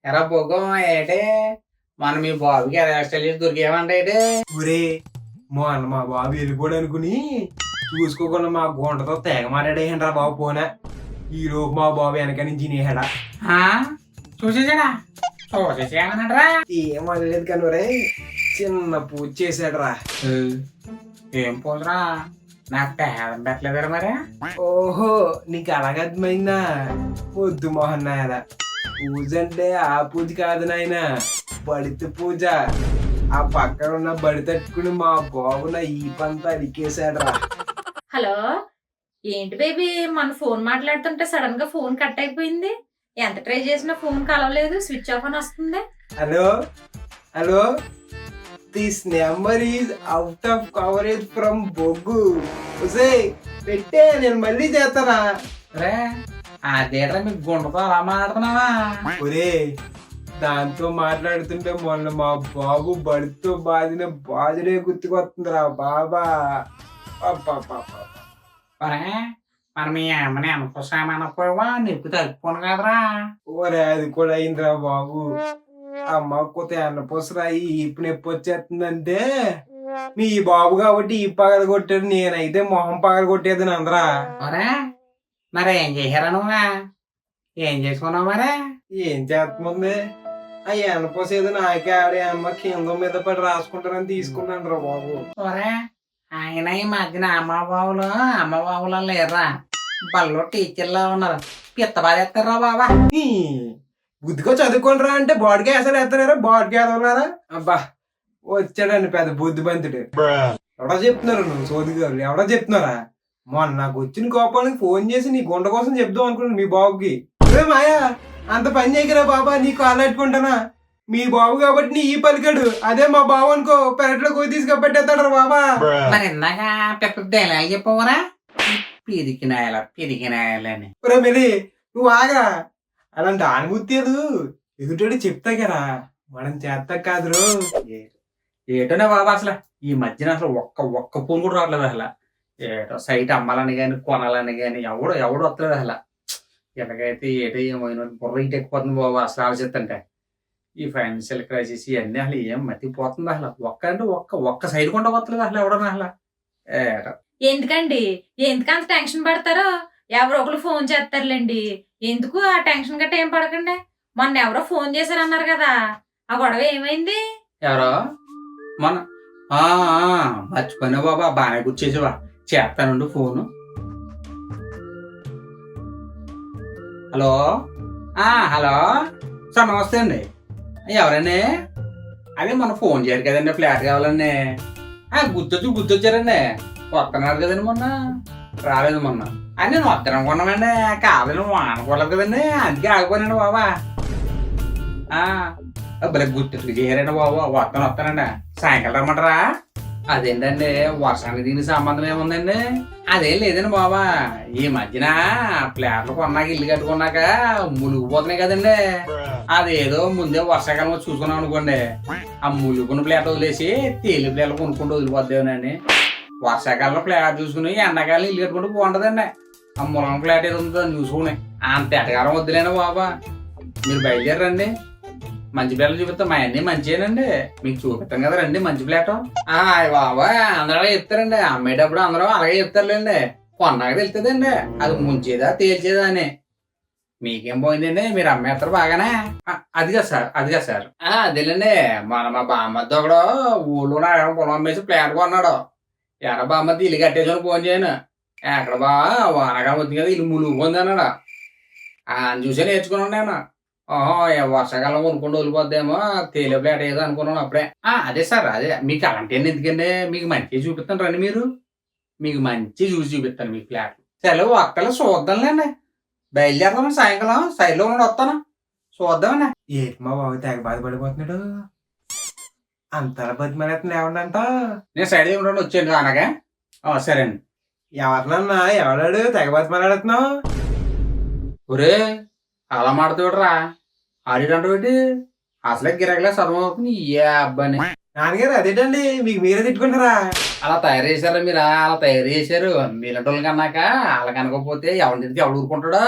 ఎరా పోగం ఏటే మన మీ బాబుకి హెయిర్ స్టైల్ చేసి దొరికేమంటే ఏటే ఒరే మా బాబు వెళ్ళిపోడు అనుకుని చూసుకోకుండా మా గుంటతో తెగ మాట్లాడేయండి రా బాబు పోనా ఈ లోపు మా బాబు వెనక నుంచి నేహడా చూసేసాడా చూసేసాడరా ఏం అనలేదు కానీ ఒరే చిన్న పూజ చేశాడు రా. ఏం పోదురా నాకు పేదం పెట్టలేదురా మరి ఓహో నీకు అలాగర్థమైందా? వద్దు మోహన్ నాయన, పూజ అంటే ఆ పూజ కాదు నాయన, బడిత పూజ. ఆ పక్కన ఉన్న బడి తట్టుకుని మా బాబున ఈ పంత అడికేశాడు రా. హలో, ఏంటి బేబీ మన ఫోన్ మాట్లాడుతుంటే సడన్ గా ఫోన్ కట్ అయిపోయింది. ఎంత ట్రై చేసినా ఫోన్ కలవలేదు, స్విచ్ ఆఫ్ అని వస్తుంది. Hello hello, this number is out of coverage from బొగ్గు. పెట్టే, నేను మళ్ళీ చేస్తానా? రే అదేట్రా మీకు గుండెతో అలా మాట్లాడుతున్నావా? ఒరే దాంతో మాట్లాడుతుంటే మొన్న మా బాబు బడితో బాధిన బాధుడే గుర్తుకొస్తుందిరా బాబా. ఒరే మరి మీ అమ్మని అనుకోసామనపోయావా? నిప్పు తగ్గిపోను కదరా. ఓరే అది కూడా అయిందిరా బాబు. అమ్మ కొత్త అన్నపోసరాయి ఇప్పుడు నొప్పి వచ్చేస్తుందంటే మీ బాబు కాబట్టి ఈ పగల కొట్టాడు, నేనైతే మొహం పగల కొట్టేది అందరా. ఒరే మరి ఏం చేశారా నువ్వు? ఏం చేసుకున్నావు మరి? ఏం చేస్తుంది అయ్యి అన్నపోసేది నాకే ఆడే అమ్మ కింద మీద పడి రాసుకుంటారని తీసుకున్నాను రా బాబు. ఒరే ఆయన ఈ మధ్యన అమ్మ బాబులా లేరురా, బల్లో టీచర్లా ఉన్నారు. పిత్త బాధేస్తారా బాబా. బుద్ధిగా చదువుకోనరా అంటే బాడీకి అసలు ఎత్తనారా, బాడీకి ఎదవన్నారా? అబ్బా వచ్చాడండి పెద్ద బుద్ధి బంతుడు. ఎవడో చెప్తున్నారు నువ్వు సోది గారు, ఎవడో చెప్తున్నారా? మొన్న నాకు వచ్చిన కోపానికి ఫోన్ చేసి నీ గుండె కోసం చెప్దాం అనుకున్నాను మీ బాబుకి. మాయా అంత పని చేయకరా బాబా, నీకు కాలాట్టుకుంటానా? మీ బాబు కాబట్టి నీ ఈ పలికాడు, అదే మా బాబు అనుకో పెరట్లో కోయి తీసుకెట్టేస్తాడు రా బాబా. మరి ఇందాక పెద్ద ఎలా చెప్పవరా? పిరికినాయలని మెలి నువ్వు ఆగరా, అలాంటి అనుభూతి ఎదుటోడు చెప్తా కదా, మనం చేస్తా కాదు. ఏటోనే బాబా అసలు ఈ మధ్యన అసలు ఒక్క ఫోన్ కూడా రావట్లేదు అసలు. ఏటో సైట్ అమ్మాలని కానీ కొనాలని కానీ ఎవడు వస్తలేదు అసలు. ఎలాగైతే ఏటో ఏమైనా బుర్ర ఇటు ఎక్కిపోతుంది బాబా అసలు ఆలోచిస్తుంటే. ఈ ఫైనాన్షియల్ క్రైసిస్ ఇవన్నీ అసలు ఏం మతిపోతుంది అసలు. ఒక్క సైడ్ కూడా వస్తలేదు అసలు ఎవడన్నా అసలు. ఏటో ఎందుకండి, ఎందుకంత టెన్షన్ పడతారో? ఎవరో ఒకరు ఫోన్ చేస్తారులేండి, ఎందుకు ఆ టెన్షన్ గట్ట ఏం పడకండి. మొన్న ఎవరో ఫోన్ చేశారన్నారు కదా, ఆ గొడవ ఏమైంది? ఎవరో మన మర్చిపోయినా బాబా, బాగానే గుర్చేసావా. చేస్తానుండు ఫోను. హలో హలో సార్ నమస్తే అండి. ఎవరండి? అదే మన ఫోన్ చేయరు కదండి, ఫ్లాట్ కావాలండి. గుర్తొచ్చారండి. వస్తున్నారు కదండి, మొన్న రాలేదు. మొన్న అని నేను వస్తాను అనుకున్నామండి, కాదని అనుకోలేదు కదండి, అందుకే ఆగిపోయానండి బాబా. భలే గుర్తు చేయరండి బాబు. వస్తానండి, సాయంకాలం రమ్మంటారా? అదేంటండి వర్షానికి దీనికి సంబంధం ఏముందండి? అదేం లేదండి బాబా, ఈ మధ్యన ఫ్లాట్లు కొన్నాక ఇల్లు కట్టుకున్నాక మునిగిపోతున్నాయి కదండి. అదేదో ముందే వర్షాకాలం చూసుకున్నాం అనుకోండి, ఆ ములుగున్న ఫ్లాట్ వదిలేసి తేలి ఫ్లాట్లు కొనుక్కుంటూ వదిలిపోద్దేనండి. వర్షాకాలంలో ఫ్లాట్ చూసుకుని ఎండాకాలం ఇల్లు కట్టుకుంటూ బాగుంటదండి. ఆ ములం ఫ్లాట్ ఏదో ఉందో చూసుకుని అంత ఎటగారం వద్దులేండి బాబా. మీరు బయలుదేరండి, మంచి ప్లేట్లు చూపిస్తాం. మా అన్నీ మంచిగానండి, మీకు చూపిస్తాం కదా రండి మంచి ప్లేట్. బాబా అందరూ అలాగే చెప్తారండి, అమ్మేటప్పుడు అందరూ అలాగే చెప్తారులేండి. కొన్నాక తెలుస్తుందండి అది ముంచేదా తేల్చేదా అని. మీకేం పోయిందండి, మీరు అమ్మేస్తారు బాగానే. అదిగా సార్ అదేలేండి, మా బామ్మద్ది ఒకడు ఊళ్ళో పొలం అమ్మేసి ప్లేట్ కొన్నాడు. ఎరా బామ్మద్ది ఇల్లు కట్టేసుకొని ఫోన్ చేయను, ఎక్కడ బా వానకాలం వచ్చింది కదా ఇల్లు ములుగుంది అన్నాడు. అని చూసే నేర్చుకున్నాను నేను. వర్షాకాలం కొనుక్కుంటూ వదిలిపోద్దేమో తేలి ప్లేట్ ఏదో అనుకున్నాను అప్పుడే. అదే సార్, అదే మీకు అలాంటి ఎందుకండి, మీకు మంచిగా చూపిస్తాను రండి. మీకు మంచి చూపిస్తాను మీ ఫ్లాట్. సెలవు ఒక్కళ్ళు చూద్దాంలేండి, బయలుదేరదాం. సాయంకాలం సైడ్లో ఉండి వస్తాను, చూద్దామండి. ఏంటి మా బాబు తెగ బాధపడిపోతున్నాడు, అంతలా బతిమలేస్తుంది ఏమండంట? నేను సైడ్ ఉండండి వచ్చేయండి అనగా. సరే అండి. ఎవరినన్నా ఎవడాడు తెగ బతిమలాడుతున్నావు? ఒరే అలా మాడుతాడురా, ఆడిటంటే అసలే గిరగలే చదువు అవుతుంది ఏ అబ్బాని. నాన్నగారు అదేంటండి మీకు మీరే తిట్టుకుంటారా? అలా తయారు చేశారా మీరు? అలా తయారు చేశారు మీలంటి వాళ్ళకి అన్నాక. అలా కనకపోతే ఎవరి ఎవడు ఊరుకుంటాడా?